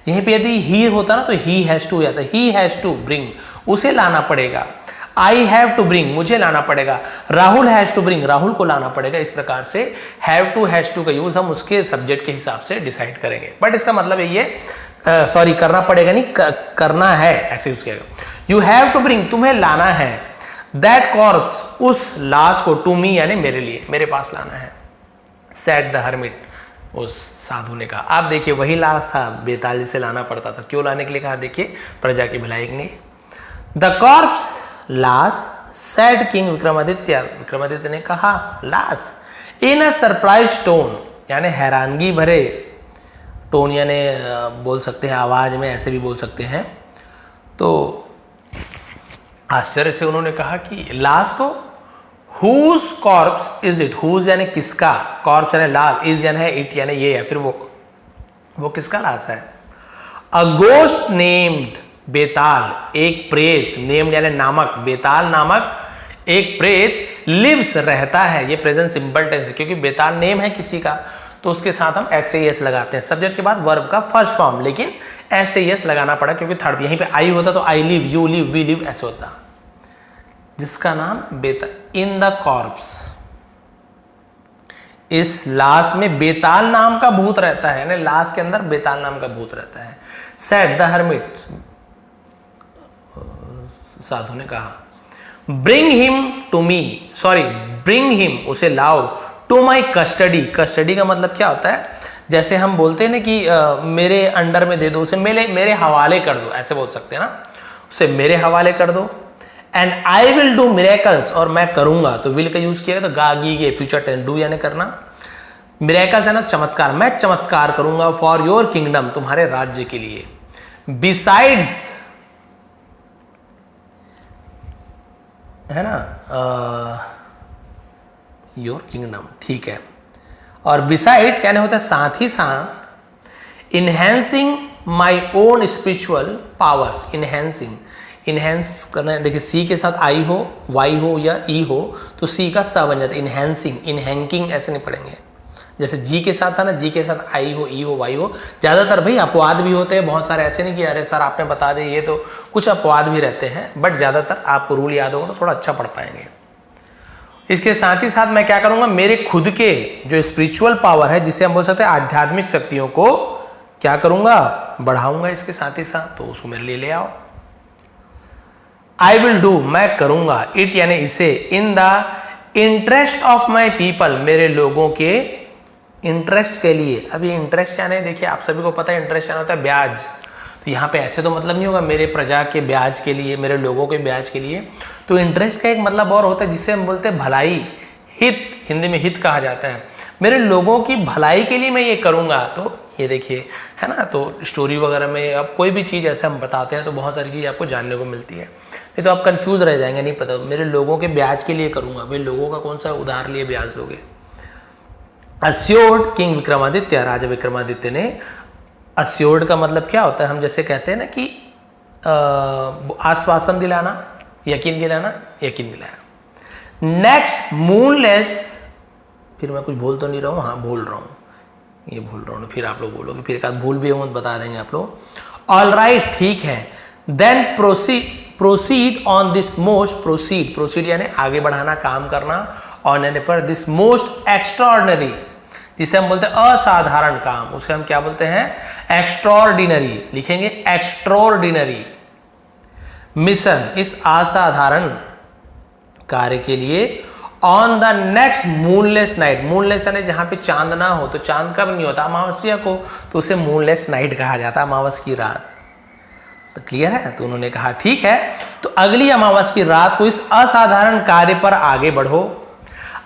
यहीं पे यदि ही होता ना तो ही हैज टू हो जाता है, ही हैज टू ब्रिंग, उसे लाना पड़ेगा। आई हैव टू ब्रिंग, मुझे लाना पड़ेगा। Rahul has to bring, Rahul को लाना पड़ेगा। इस प्रकार से हैव टू हैज टू का यूज हम उसके सब्जेक्ट के हिसाब से डिसाइड करेंगे, बट इसका मतलब ये सॉरी करना पड़ेगा नहीं, करना है, ऐसे यूज किया। यू हैव टू ब्रिंग, तुम्हें लाना है। दैट कॉर्प्स, उस लाश को, टू मी यानी मेरे लिए, मेरे पास लाना है। सेड द हर्मिट, उस साधु ने कहा। आप देखिए वही लाश था, बेताल से लाना पड़ता था, क्यों लाने के लिए कहा, देखिए प्रजा की भलाई के लिए। द कॉर्प्स, लाश, सेड किंग विक्रमादित्य, विक्रमादित्य ने कहा लाश। इन अ सरप्राइज टोन यानी हैरानगी भरे टोन, यानी बोल सकते हैं आवाज में, ऐसे भी बोल सकते हैं। तो आश्चर्य से उन्होंने कहा कि लाश को, whose corpse is it, whose यानी किसका, कॉर्प्स यानी लाश, इज यानी है, इट यानी ये, या फिर वो किसका लाश है। अ गोस्ट नेम्ड बेताल, एक प्रेत, नेम्ड यानी नामक, बेताल नामक एक प्रेत, लिव्स रहता है। ये प्रेजेंट सिंपल टेंस है, क्योंकि बेताल नेम है किसी का, तो उसके साथ हम एस से एस लगाते हैं। सब्जेक्ट के बाद वर्ब का फर्स्ट फॉर्म, लेकिन एस से एस लगाना पड़ा क्योंकि थर्ड, यहीं पे आई होता तो I live, you live, we live, ऐसे होता। जिसका नाम बेताल, इन द कॉर्प्स, इस लाश में बेताल नाम का भूत रहता है, यानी लाश के अंदर बेताल नाम का भूत रहता है। सेड द हर्मिट, साधु ने कहा। Bring him to me, sorry bring him, उसे लाओ, टू माई कस्टडी। कस्टडी का मतलब क्या होता है, जैसे हम बोलते हैं ना कि मेरे अंडर में दे दो, उसे मेरे हवाले कर दो, ऐसे बोल सकते हैं ना, उसे मेरे हवाले कर दो। And I will do miracles, और मैं करूंगा, तो विल का यूज किया तो गागी के फ्यूचर टेंस, डू यानी करना। मिरेकल्स है ना चमत्कार, मैं चमत्कार करूंगा। फॉर योर किंगडम, तुम्हारे राज्य के लिए। बिसाइड्स है ना योर किंगडम, ठीक है। और बिसाइड्स यानी होता है साथ ही साथ। Enhancing my own spiritual powers, enhancing, enhance करना है। देखिए सी के साथ आई हो, वाई हो या ई हो तो सी का स बन जाता है। इनहेंसिंग, इनहेंकिंग ऐसे नहीं पढ़ेंगे। जैसे जी के साथ था ना, जी के साथ आई हो, ई हो, वाई हो। ज्यादातर भाई अपवाद भी होते हैं बहुत सारे, ऐसे नहीं कि अरे सर आपने बता दिया, ये तो कुछ अपवाद भी रहते हैं, बट ज्यादातर आपको रूल याद होगा तो थोड़ा अच्छा पढ़ पाएंगे। इसके साथ ही साथ मैं क्या करूंगा, मेरे खुद के जो स्पिरिचुअल पावर है, जिसे हम बोल सकते हैं आध्यात्मिक शक्तियों को क्या करूंगा, बढ़ाऊंगा इसके साथ ही साथ। तो उसको मेरे लिए ले आओ। आई विल डू, मैं करूंगा, इट यानी इसे, in the interest of my people, मेरे लोगों के इंटरेस्ट के लिए। अब ये इंटरेस्ट यानी देखिए आप सभी को पता है इंटरेस्ट यानी होता है ब्याज। तो यहाँ पे ऐसे तो मतलब नहीं होगा मेरे प्रजा के ब्याज के लिए, मेरे लोगों के ब्याज के लिए। तो इंटरेस्ट का एक मतलब और होता है जिसे हम बोलते हैं भलाई, हित, हिंदी में हित कहा जाता है। मेरे लोगों की भलाई के लिए मैं ये करूँगा। तो ये देखिए है ना, तो स्टोरी वगैरह में अब कोई भी चीज़ ऐसे हम बताते हैं तो बहुत सारी चीज़ आपको जानने को मिलती है। नहीं तो आप कंफ्यूज रह जाएंगे, नहीं पता मेरे लोगों के ब्याज के लिए करूँगा। भाई लोगों का कौन सा उधार लिए ब्याज दोगे। अस्योर्ड किंग विक्रमादित्य, राजा विक्रमादित्य ने, अस्योर्ड का मतलब क्या होता है, हम जैसे कहते हैं ना कि आश्वासन दिलाना, यकीन दिलाना, यकीन दिलाया। नेक्स्ट मूनलेस, फिर मैं कुछ बोल तो नहीं रहा हूँ, हाँ बोल रहा हूँ, ये भूल रहा हूँ, फिर आप लोग बोलोगे, फिर एक आध भूल भी हो बता देंगे आप लोग। ऑल राइट, ठीक है। Then proceed on this most, proceed यानी आगे बढ़ाना, काम करना, ऑन यानी पर, दिस मोस्ट एक्स्ट्राऑर्डिनरी, जिसे हम बोलते हैं असाधारण काम, उसे हम क्या बोलते हैं, एक्स्ट्राऑर्डिनरी, लिखेंगे एक्स्ट्राऑर्डिनरी मिशन, इस असाधारण कार्य के लिए। On the next moonless night, moonless यानी जहां पे चांद ना हो, तो चांद कब नहीं होता, अमावस्या को, तो उसे मूनलेस नाइट कहा जाता है, अमावस की रात। तो क्लियर है। तो उन्होंने कहा ठीक है, तो अगली अमावस की रात को इस असाधारण कार्य पर आगे बढ़ो।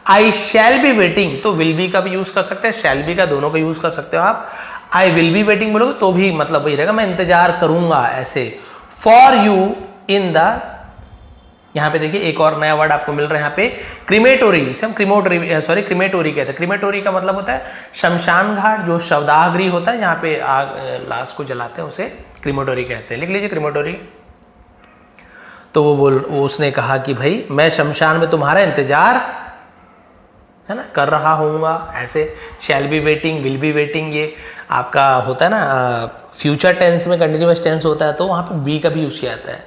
आई शैल बी वेटिंग, तो विल बी का भी यूज कर सकते हैं, शैल बी का, दोनों का यूज कर सकते हो आप। आई विल बी वेटिंग बोलोगे तो भी मतलब वही रहेगा, मैं इंतजार करूंगा ऐसे। फॉर यू इन द, यहाँ पे देखिए एक और नया वर्ड आपको मिल रहा है यहाँ पे, क्रिमेटोरी, इसे हम क्रिमेटोरी कहते हैं। क्रिमेटोरी का मतलब होता है शमशान घाट, जो शवदाहगृह होता है, यहाँ पे आग लाश को जलाते हैं, उसे क्रिमेटोरी कहते हैं। लिख लीजिए क्रिमेटोरी। तो वो उसने कहा कि भाई मैं शमशान में तुम्हारा इंतजार है ना कर रहा होऊंगा, ऐसे। Shall be waiting, will be waiting, ये आपका होता है ना फ्यूचर टेंस में कंटिन्यूअस टेंस होता है, तो वहाँ पे बी का भी यूज किया जाता है,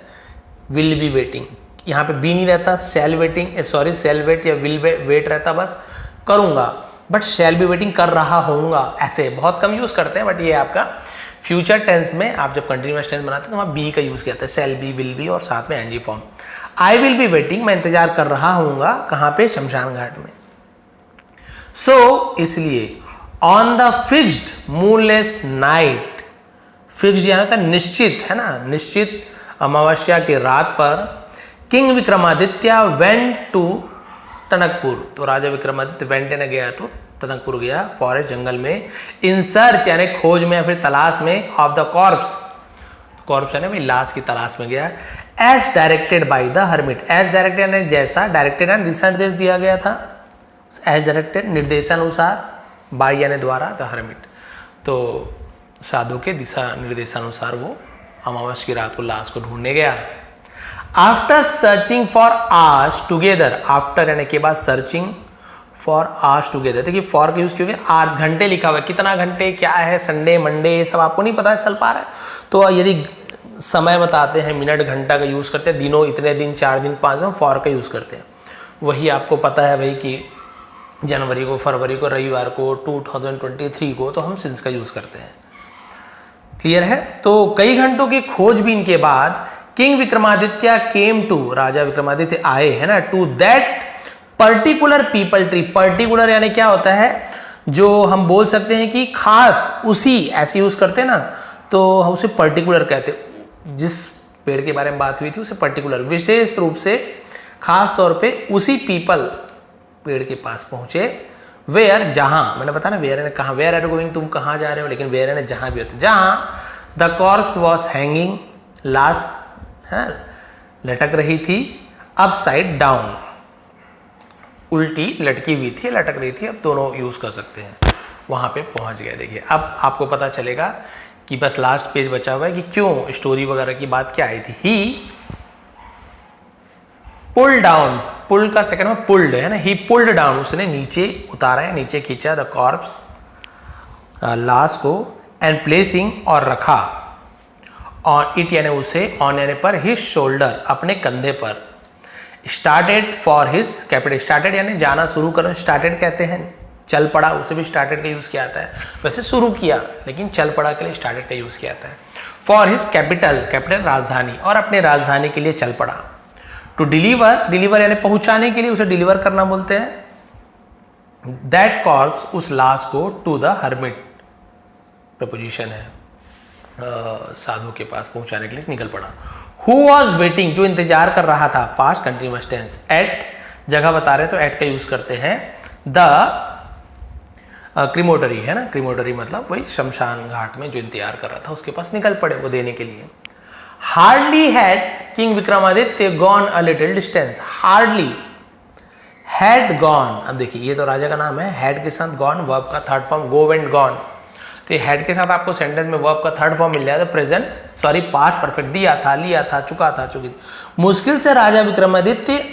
विल बी वेटिंग। यहाँ पे बी नहीं रहता, शैल वेटिंग, सॉरी शैल वेट या विल वेट रहता, बस करूंगा, बट शैल बी वेटिंग कर रहा होऊंगा, ऐसे बहुत कम यूज करते हैं। बट ये आपका फ्यूचर टेंस में आप जब कंटिन्यूअस टेंस बनाते हैं तो वहाँ बी का यूज किया जाता है, शैल बी, विल बी और साथ में NG form. I will be waiting, मैं इंतजार कर रहा होऊंगा, कहाँ पे, शमशान घाट में। सो इसलिए on the fixed moonless night, fixed यहाँ होता है निश्चित, है ना, निश्चित अमावस्या की रात पर, king Vikramaditya went to Tanakpur, तो राजा विक्रमादित्य वेंट ने गया तो टनकपुर गया, फॉरेस्ट जंगल में, इन सर्च यानी खोज में या फिर तलाश में, ऑफ द कॉर्प्स, कॉर्प्स यानी लाश की तलाश में गया। As directed by the hermit, as directed यानी जैसा, डायरेक्टेड यानी दिशा निर्देश दिया गया था, एज डायरेक्टेड निर्देशानुसार, बाय यानी द्वारा, द हर्मिट, तो साधु के दिशा निर्देशानुसार वो अमावस की रात को लाश को ढूंढने गया। After searching for hours together, after यानी के बाद, सर्चिंग फॉर आवर्स टुगेदर, देखिए फॉर का यूज क्योंकि आवर्स, घंटे लिखा हुआ है, कितना घंटे, क्या है, संडे मंडे, ये सब आपको नहीं पता चल पा रहा है, तो यदि समय बताते हैं, मिनट घंटा का यूज करते हैं, दिनों इतने दिन, 4 दिन 5 दिन, फॉर का यूज करते हैं। वही आपको पता है भाई कि जनवरी को, फरवरी को, रविवार को, 2023 को, तो हम सिंस का यूज करते हैं। क्लियर है। तो कई घंटों की खोजबीन के बाद किंग विक्रमादित्य केम टू, राजा विक्रमादित्य आए, है ना, to that particular peepal tree, particular यानी क्या होता है, जो हम बोल सकते हैं कि खास, उसी, ऐसे यूज करते हैं ना, तो हम उसे पर्टिकुलर कहते हैं। जिस पेड़ के बारे में बात हुई थी उसे पर्टिकुलर, विशेष रूप से खास तौर पे उसी पीपल पेड़ के पास पहुंचे, वेयर, जहां, मैंने बताया ना वेयर ने कहा, वेयर आर गोइंग, तुम कहां जा रहे हो, लेकिन वेयर ने जहां भी होते, जहां द कॉर्प्स वॉज हैंगिंग, लाश है लटक रही थी, अपसाइड डाउन, उल्टी लटकी हुई थी, लटक रही थी, अब दोनों यूज कर सकते हैं। वहां पे पहुंच गए। देखिए अब आपको पता चलेगा कि बस लास्ट पेज बचा हुआ है कि क्यों स्टोरी वगैरह की बात क्या आई थी। ही पुल डाउन, पुल का सेकंड में पुल्ड है ना, ही पुल्ड डाउन, उसने नीचे उतारा है, नीचे खींचा, द कॉर्प्स, लाश को, एंड प्लेसिंग, और रखा, ऑन इट यानी उसे, ऑन यानी पर, हिज शोल्डर, अपने कंधे पर, started for his capital, started यानी जाना शुरू करो, स्टार्टेड कहते हैं, चल पड़ा, उसे भी स्टार्टेड का यूज किया जाता है, वैसे शुरू किया लेकिन चल पड़ा के लिए स्टार्टेड का यूज किया जाता है। फॉर हिज कैपिटल, कैपिटल राजधानी, और अपने राजधानी के लिए चल पड़ा। टू डिलीवर, डिलीवर यानी पहुंचाने के लिए, उसे डिलीवर करना बोलते हैं। दैट कॉर्प्स, उस लाश को, टू द हर्मिट प्रपोजिशन है, साधु के पास पहुंचाने के लिए निकल पड़ा। हु वॉज वेटिंग, जो इंतजार कर रहा था, पास्ट कंटिन्यूअस टेंस। एट जगह बता रहे तो एट का यूज करते हैं। द क्रीमोटरी है ना, क्रीमोटरी मतलब वही शमशान घाट में जो इंतजार कर रहा था उसके पास निकल पड़े वो देने के लिए। Hardly had king Vikramaditya gone a little distance, hardly had gone, अब देखिए ये तो राजा का नाम है, हैड के साथ गॉन वर्ब का third form, go went gone, तो हेड के साथ आपको सेंटेंस में वर्ब का थर्ड फॉर्म मिल जाए तो प्रेजेंट सॉरी पास्ट परफेक्ट, दिया था, लिया था, चुका था, चुकी थी। मुश्किल से राजा विक्रमादित्य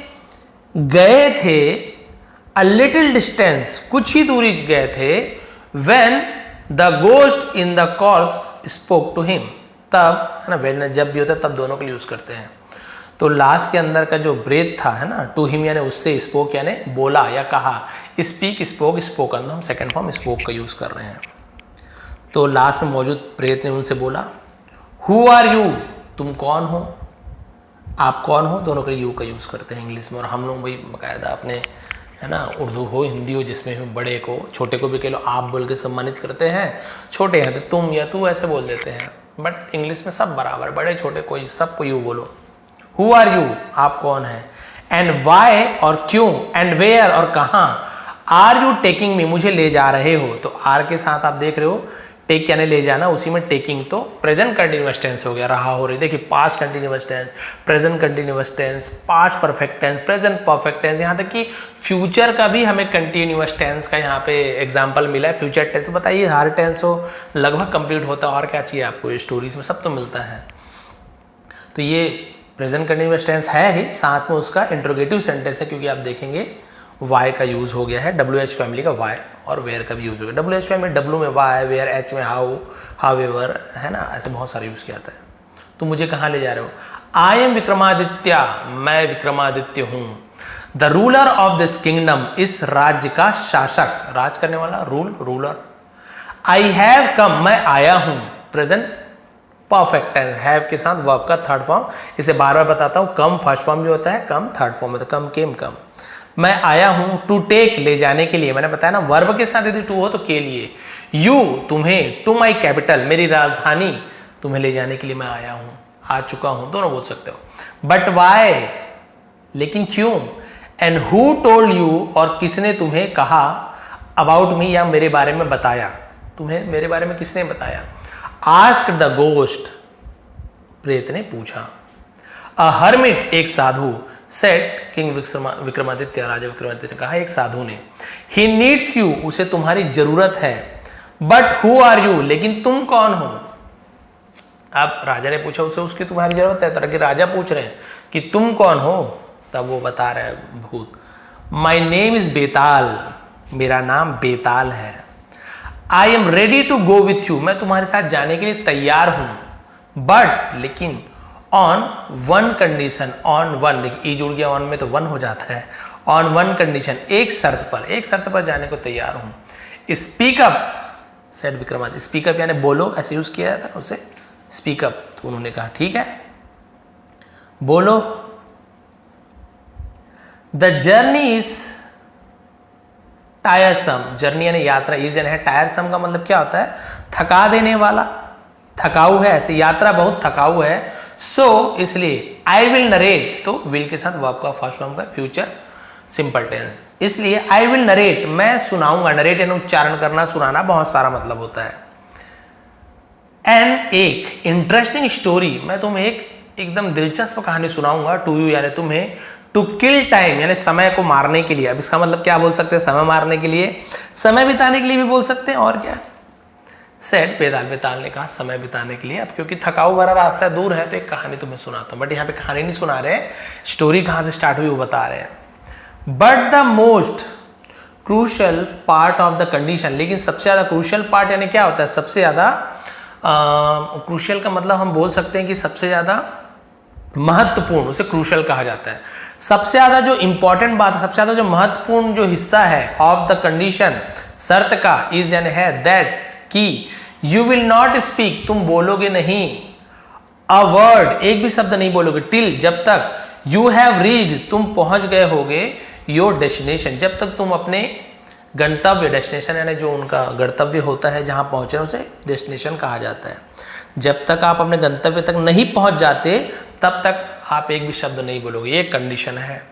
गए थे, अ लिटिल डिस्टेंस, कुछ ही दूरी गए थे, when the ghost in the corpse spoke to him, तब है ना, व्हेन जब भी होता है तब दोनों के लिए यूज करते हैं। तो लास्ट के अंदर का जो ब्रेथ था है ना, टू हिम यानी उससे, स्पोक यानी बोला या कहा, स्पीक, स्पोक, स्पोकन, तो हम सेकेंड फॉर्म स्पोक का यूज कर रहे हैं। तो लास्ट में मौजूद प्रेत ने उनसे बोला, हु आर यू, तुम कौन हो, आप कौन हो, दोनों का यू का यूज करते हैं इंग्लिश में। और हम लोग भाई बाकायदा अपने है ना, उर्दू हो हिंदी हो जिसमें भी बड़े को छोटे को भी कह लो आप बोल के सम्मानित करते हैं, छोटे हैं तो तुम या तू ऐसे बोल देते हैं, बट इंग्लिश में सब बराबर, बड़े छोटे कोई सबको यू बोलो। हु आर यू, आप कौन है, एंड वाई और क्यों, एंड वेयर और कहाँ, आर यू टेकिंग मी, मुझे ले जा रहे हो, तो आर के साथ आप देख रहे हो टेक यानी ले जाना, उसी में टेकिंग तो प्रेजेंट कंटिन्यूअस टेंस हो गया, रहा हो रही, देखिए past continuous tense, present continuous tense, past perfect tense, present perfect tense, यहाँ तक कि फ्यूचर का भी हमें कंटिन्यूअस टेंस का यहाँ पे एग्जांपल मिला है। फ्यूचर टेंस तो बताइए हर टेंस तो लगभग कंप्लीट होता है, और क्या चाहिए आपको, स्टोरीज में सब तो मिलता है। तो ये प्रेजेंट कंटिन्यूअस टेंस है ही, साथ में उसका इंट्रोगेटिव सेंटेंस है, क्योंकि आप देखेंगे वाई का यूज हो गया है, डब्ल्यू एच फैमिली का वाई, और वेयर का भी यूज हो गया। डब्ल्यू एच फैमिली, डब्ल्यू में वाई, वेयर, एच में हाउ, हाउएवर, है ना, ऐसे बहुत सारे यूज किया जाता है। तो मुझे कहाँ ले जा रहे हो, आई एम विक्रमादित्य, मैं विक्रमादित्य हूँ, the ruler of this kingdom, इस राज्य का शासक, राज करने वाला, रूलर। आई हैव कम, मैं आया हूँ, प्रेजेंट परफेक्ट टेंस, हैव के साथ वर्ब का थर्ड फॉर्म, इसे बार बार बताता हूँ, कम फर्स्ट फॉर्म जो होता है, कम थर्ड फॉर्म होता है, कम केम कम। मैं आया हूं, टू टेक ले जाने के लिए, मैंने बताया ना वर्ब के साथ यदि टू हो तो के लिए, यू तुम्हें, टू माई कैपिटल मेरी राजधानी, तुम्हें ले जाने के लिए मैं आया हूं, आ चुका हूं, दोनों बोल सकते हो। बट वाई, लेकिन क्यों, एंड हु टोल्ड यू, और किसने तुम्हें कहा, अबाउट मी या मेरे बारे में बताया, तुम्हें मेरे बारे में किसने बताया। आस्क्ड द गोस्ट, प्रेत ने पूछा। अ हर्मिट, एक साधु, सेट किंग विक्रमादित्य, राजा विक्रमादित्य ने कहा एक साधु ने, ही नीड्स यू, उसे तुम्हारी जरूरत है, बट हु आर यू, लेकिन तुम कौन हो। अब राजा ने पूछा उसे, उसकी तुम्हारी जरूरत है, तरह के राजा पूछ रहे हैं कि तुम कौन हो, तब वो बता रहे हैं भूत, माई नेम इज बेताल, मेरा नाम बेताल है, I am ready to go with you, मैं तुम्हारे साथ जाने के लिए तैयार हूं, बट लेकिन on one condition, on one, देखिए ई जुड़ गया ऑन में तो वन हो जाता है, ऑन वन कंडीशन, एक शर्त पर जाने को तैयार हूं। Speak up, said Vikramaditya, speak up यानी बोलो, ऐसे यूज किया जाता है उसे, स्पीकअप, तो उन्होंने कहा ठीक है बोलो। द जर्नी इज टायरसम, जर्नी यानी यात्रा, इज यानी है, टायरसम का मतलब क्या होता है, थका देने वाला, थकाऊ है, ऐसे यात्रा बहुत थकाऊ है, सो इसलिए आई विल नरेट, तो विल के साथ वर्ब का फर्स्ट फॉर्म का फ्यूचर सिंपल टेंस, इसलिए आई विल नरेट, मैं सुनाऊंगा, नरेट यानी उच्चारण करना, सुनाना बहुत सारा मतलब होता है। एंड एक इंटरेस्टिंग स्टोरी, मैं तुम्हें एक एकदम दिलचस्प कहानी सुनाऊंगा, टू यू यानी तुम्हें, टू किल टाइम यानी समय को मारने के लिए। अब इसका मतलब क्या बोल सकते हैं, समय मारने के लिए, समय बिताने के लिए भी बोल सकते हैं, और क्या। सेड बेताल ने कहा समय बिताने के लिए, अब क्योंकि थकाऊ भरा रास्ता दूर है तो एक कहानी तुम्हें सुनाता हूं, बट यहाँ पे कहानी नहीं सुना रहे, स्टोरी कहाँ से स्टार्ट हुई वो बता रहे हैं। But the most crucial part of the condition, लेकिन सबसे ज्यादा क्रूशियल पार्ट यानी क्या होता है, सबसे ज्यादा क्रूशियल का मतलब हम बोल सकते हैं कि सबसे ज्यादा महत्वपूर्ण, उसे क्रूशल कहा जाता है। सबसे ज्यादा जो इंपॉर्टेंट बात है, सबसे ज्यादा जो महत्वपूर्ण जो हिस्सा है ऑफ द कंडीशन, शर्त का, इज यानी है, दैट कि यू विल नॉट स्पीक, तुम बोलोगे नहीं, अ वर्ड, एक भी शब्द नहीं बोलोगे, टिल, जब तक, यू हैव रीच्ड, तुम पहुंच गए होगे, योर डेस्टिनेशन, जब तक तुम अपने गंतव्य, डेस्टिनेशन यानी जो उनका गंतव्य होता है जहां पहुंचे उसे डेस्टिनेशन कहा जाता है। जब तक आप अपने गंतव्य तक नहीं पहुंच जाते तब तक आप एक भी शब्द नहीं बोलोगे, ये कंडीशन है।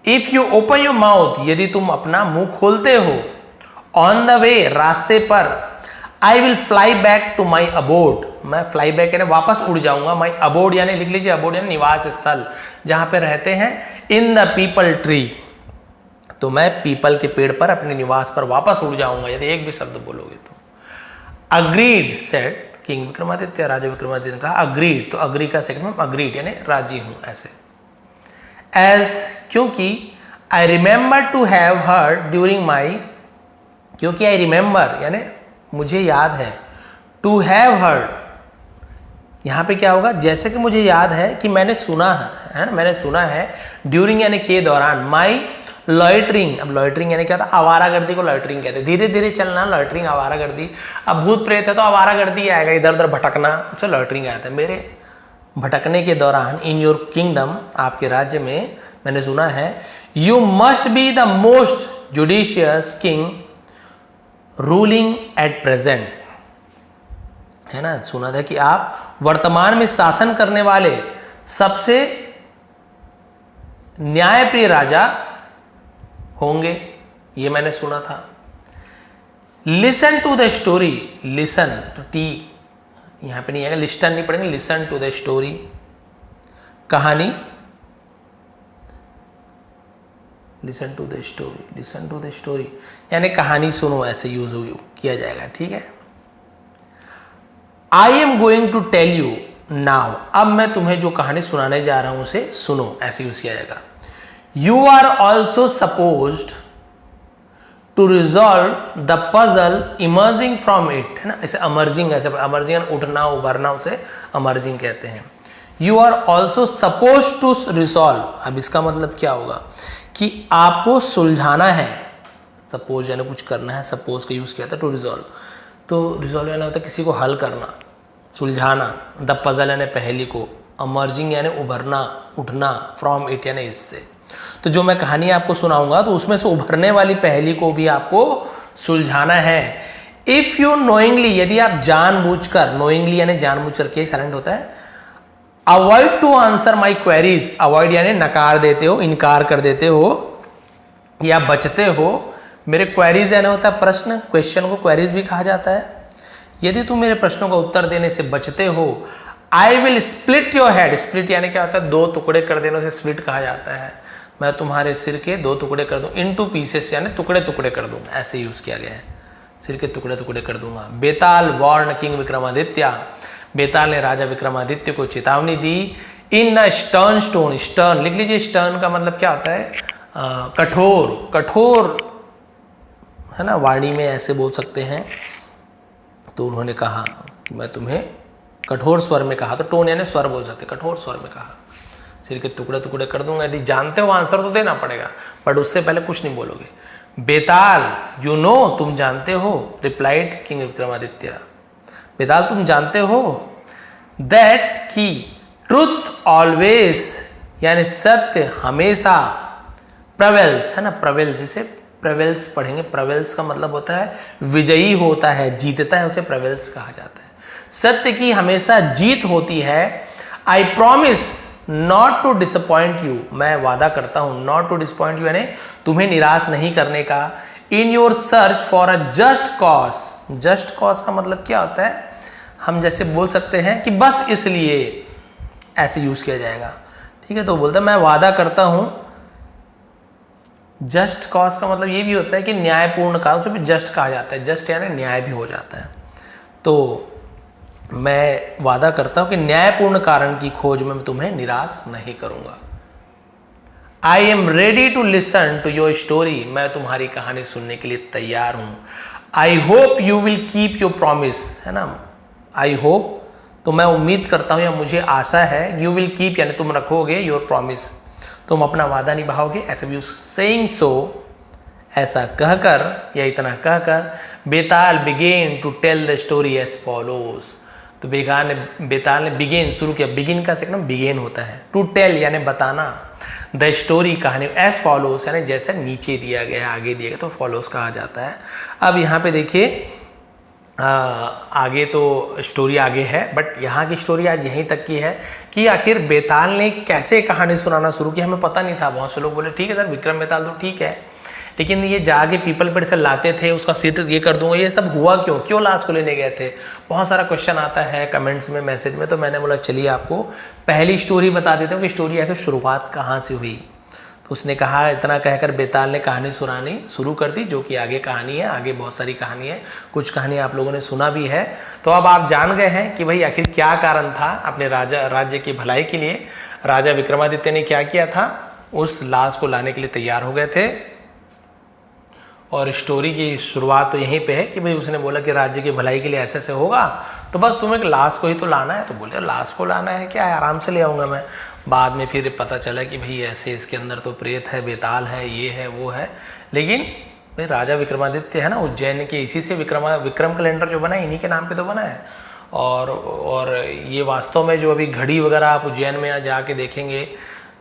If you open your mouth, यदि तुम अपना मुंह खोलते हो, ऑन द वे, रास्ते पर, I will fly back to my aboard, मैं फ्लाई बैक यानी वापस उड़ जाऊंगा, माई अबोर्ड यानी लिख लीजिए, अबोर्ड यानी निवास स्थल, जहां पे रहते हैं, इन द पीपल ट्री, तो मैं पीपल के पेड़ पर अपने निवास पर वापस उड़ जाऊंगा यदि एक भी शब्द बोलोगे तो। अग्रीड सेड किंग विक्रमादित्य, राजा विक्रमादित्य ने कहा अग्रीड, तो अग्री का सेकंड में अग्रीड यानी राजी हूं, ऐसे। एज, क्योंकि, I remember to have heard during my, क्योंकि आई रिमेंबर यानी मुझे याद है, टू हैव हर्ड, यहां पे क्या होगा, जैसे कि मुझे याद है कि मैंने सुना है ना, मैंने सुना है, ड्यूरिंग यानी के दौरान, माई लॉइटरिंग, अब लॉइटरिंग यानी क्या था, आवारागर्दी को लॉइटरिंग कहते हैं, धीरे धीरे चलना, लॉइटरिंग, आवारागर्दी। अब भूत प्रेत है तो आवारागर्दी आएगा, इधर उधर भटकना, अच्छा लॉइटरिंग आता है। मेरे भटकने के दौरान, इन योर किंगडम, आपके राज्य में, मैंने सुना है, you must be the most judicious king ruling at present, है ना, सुना था कि आप वर्तमान में शासन करने वाले सबसे न्यायप्रिय राजा होंगे, ये मैंने सुना था। Listen to the story, listen to टी, यहां पे नहीं आएगा, लिस्टन नहीं पढ़ेंगे, लिसन टू द स्टोरी, कहानी, listen to the story, listen to the story यानी कहानी सुनो, ऐसे यूज किया जाएगा, ठीक है। I am going to tell you now, अब मैं तुम्हें जो कहानी सुनाने जा रहा हूं उसे सुनो, ऐसे यूज किया जाएगा। You are also supposed to resolve the puzzle emerging from it, है ना, इसे emerging, ऐसे emerging उठना, उभरना, उसे emerging कहते हैं। You are also supposed to resolve, अब इसका मतलब क्या होगा कि आपको सुलझाना है, suppose यानी कुछ करना है, suppose का यूज किया था, to resolve, तो resolve यानी होता है किसी को हल करना, सुलझाना, the puzzle यानी पहेली को, emerging यानी उभरना, उठना, from it यानी इससे। तो जो मैं कहानी आपको सुनाऊंगा तो उसमें से उभरने वाली पहेली को भी आपको सुलझाना है। इफ यू नोइंगली, यदि आप जानबूझकर, नोइंगली यानी जानबूझकर, के साइलेंट होता है, avoid to answer my queries, avoid यानी नकार देते हो, इनकार कर देते हो या बचते हो, मेरे क्वेरीज यानी होता है प्रश्न, क्वेश्चन को क्वेरीज भी कहा जाता है, यदि तुम मेरे प्रश्नों का उत्तर देने से बचते हो, I will split your head, split यानी क्या होता है, दो टुकड़े कर देने से स्प्लिट कहा जाता है, मैं तुम्हारे सिर के दो टुकड़े कर दूं, इनटू पीसेस यानी टुकड़े टुकड़े कर दूंगा, ऐसे यूज किया गया है, सिर के टुकड़े टुकड़े कर दूंगा। बेताल वार्न किंग विक्रमादित्य, बेताल ने राजा विक्रमादित्य को चेतावनी दी, इन अ स्टर्न स्टोन, स्टर्न लिख लीजिए, स्टर्न का मतलब क्या होता है, कठोर, कठोर, है ना, वाणी में ऐसे बोल सकते हैं। तो उन्होंने कहा कि मैं तुम्हें कठोर स्वर में कहा, तो टोन यानी स्वर बोल सकते, कठोर स्वर में कहा, सिर के टुकड़े टुकड़े कर दूंगा। यदि जानते हो आंसर तो देना पड़ेगा, बट उससे पहले कुछ नहीं बोलोगे। बेताल, यू नो, तुम जानते हो, रिप्लाइड किंग विक्रमादित्य, बेताल तुम जानते हो, दैट की ट्रुथ ऑलवेज यानी सत्य हमेशा, प्रवेल्स, है ना, प्रवेल्स, जिसे प्रवेल्स पढ़ेंगे, प्रवेल्स का मतलब होता है विजयी होता है, जीतता है, उसे प्रवेल्स कहा जाता है, सत्य की हमेशा जीत होती है। I promise not to disappoint you, मैं वादा करता हूं, नॉट टू डिसअपॉइंट यू यानी तुम्हें निराश नहीं करने का, in your search for a just cause, just cause का मतलब क्या होता है, हम जैसे बोल सकते हैं कि बस इसलिए, ऐसे यूज किया जाएगा, ठीक है। तो बोलता है मैं वादा करता हूं, जस्ट कॉज का मतलब ये भी होता है कि न्यायपूर्ण कारण, उसे भी जस्ट कहा जाता है, जस्ट यानी न्याय भी हो जाता है। तो मैं वादा करता हूं कि न्यायपूर्ण कारण की खोज में मैं तुम्हें निराश नहीं करूंगा। I am ready to listen to your story, मैं तुम्हारी कहानी सुनने के लिए तैयार हूं। I hope you will keep your promise, है ना, आई होप तो मैं उम्मीद करता हूँ या मुझे आशा है यू विल कीप, यानी तुम रखोगे योर प्रॉमिस, तुम अपना वादा निभाओगे। ऐसे भी सेइंग सो, ऐसा कहकर या इतना कहकर Betal began to tell the story as follows. तो बेताल ने बिगेन शुरू किया, बिगिन का सेकंड बिगेन होता है, टू टेल यानी बताना, द स्टोरी कहानी, एज फॉलोज यानी जैसे नीचे दिया गया है आगे दिया गया तो फॉलोज कहा जाता है। अब यहाँ पे देखिए आगे तो स्टोरी आगे है, बट यहाँ की स्टोरी आज यहीं तक की है कि आखिर बेताल ने कैसे कहानी सुनाना शुरू की, हमें पता नहीं था। बहुत से लोग बोले ठीक है सर विक्रम बेताल तो ठीक है, लेकिन ये जाके पीपल पर से लाते थे, उसका सीट ये कर दूंगा, ये सब हुआ क्यों लाश को लेने गए थे? बहुत सारा क्वेश्चन आता है कमेंट्स में, मैसेज में, तो मैंने बोला चलिए आपको पहली स्टोरी बता देता हूँ कि स्टोरी आखिर शुरुआत कहाँ से हुई। तो उसने कहा, इतना कहकर बेताल ने कहानी सुनानी शुरू कर दी, जो कि आगे कहानी है, आगे बहुत सारी कहानी है, कुछ कहानी आप लोगों ने सुना भी है। तो अब आप जान गए हैं कि भाई आखिर क्या कारण था अपने राज्य की भलाई के लिए राजा विक्रमादित्य ने क्या किया था, उस लाश को लाने के लिए तैयार हो गए थे। और स्टोरी की शुरुआत तो यहीं पे है कि भाई उसने बोला कि राज्य की भलाई के लिए ऐसे ऐसे होगा, तो बस तुम्हें लाश को ही तो लाना है। तो बोले लाश को लाना है क्या है, आराम से ले आऊँगा मैं। बाद में फिर पता चला कि भाई ऐसे इसके अंदर तो प्रेत है, बेताल है, ये है वो है। लेकिन भाई राजा विक्रमादित्य है ना उज्जैन के, इसी से विक्रम कैलेंडर जो बना है इन्हीं के नाम पे तो बना है। और ये वास्तव में जो अभी घड़ी वगैरह आप उज्जैन में जाके देखेंगे,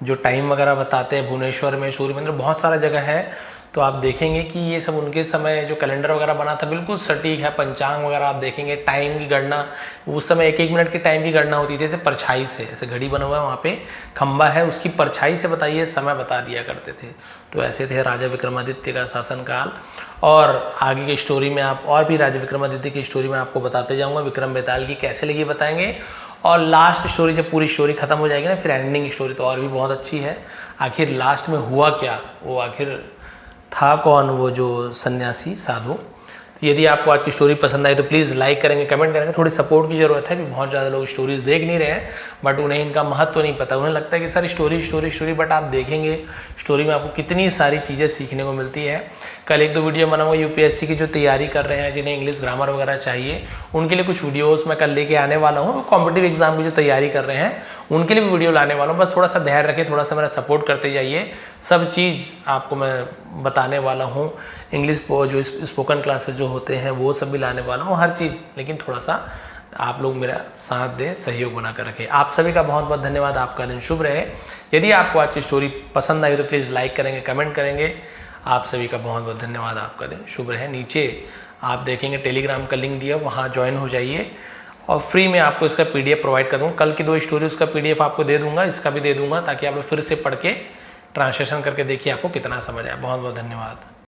जो टाइम वगैरह बताते हैं, भुवनेश्वर में सूर्य मंदिर बहुत सारा जगह है, तो आप देखेंगे कि ये सब उनके समय जो कैलेंडर वगैरह बना था बिल्कुल सटीक है। पंचांग वगैरह आप देखेंगे, टाइम की गणना उस समय 1-1 मिनट की टाइम की गणना होती थी, जैसे परछाई से, ऐसे घड़ी बना हुआ है वहाँ पे खंबा है, उसकी परछाई से बताइए समय बता दिया करते थे। तो ऐसे थे राजा विक्रमादित्य का शासनकाल। और आगे की स्टोरी में आप और भी राजा विक्रमादित्य की स्टोरी में आपको बताते जाऊँगा, विक्रम बेताल की कैसे लगी बताएंगे। और लास्ट स्टोरी जब पूरी स्टोरी खत्म हो जाएगी ना, फिर एंडिंग स्टोरी तो और भी बहुत अच्छी है। आखिर लास्ट में हुआ क्या, वो आखिर था कौन वो जो सन्यासी साधु। तो यदि आपको आज की स्टोरी पसंद आई तो प्लीज़ लाइक करेंगे, कमेंट करेंगे। थोड़ी सपोर्ट की ज़रूरत है, भी बहुत ज़्यादा लोग स्टोरीज देख नहीं रहे हैं, बट उन्हें इनका महत्व नहीं पता। उन्हें लगता है कि सर स्टोरी, बट आप देखेंगे स्टोरी में आपको कितनी सारी चीज़ें सीखने को मिलती है। कल 1-2 वीडियो बनाऊंगा यूपीएससी की जो तैयारी कर रहे हैं, जिन्हें इंग्लिश ग्रामर वगैरह चाहिए, उनके लिए कुछ वीडियोस मैं कल लेके आने वाला हूँ। कॉम्पिटिटिव एग्जाम की जो तैयारी कर रहे हैं उनके लिए भी वीडियो लाने वाला हूँ। बस थोड़ा सा धैर्य रखें, थोड़ा सा मेरा सपोर्ट करते जाइए, सब चीज़ आपको मैं बताने वाला हूँ। इंग्लिश जो स्पोकन क्लासेस जो होते हैं वो सब भी लाने वाला हूँ, हर चीज़, लेकिन थोड़ा सा आप लोग मेरा साथ दें, सहयोग बना कर रखें। आप सभी का बहुत बहुत धन्यवाद, आपका दिन शुभ रहे। यदि आपको आज की स्टोरी पसंद आई तो प्लीज़ लाइक करेंगे, कमेंट करेंगे। आप सभी का बहुत बहुत धन्यवाद, आपका दिन शुभ रहे। नीचे आप देखेंगे टेलीग्राम का लिंक दिया, वहाँ ज्वाइन हो जाइए और फ्री में आपको इसका PDF प्रोवाइड कर दूँगा। कल की 2 स्टोरी उसका PDF आपको दे दूँगा, इसका भी दे दूँगा, ताकि आप लोग फिर से पढ़ के ट्रांसलेशन करके देखिए आपको कितना समझ आया। बहुत बहुत धन्यवाद।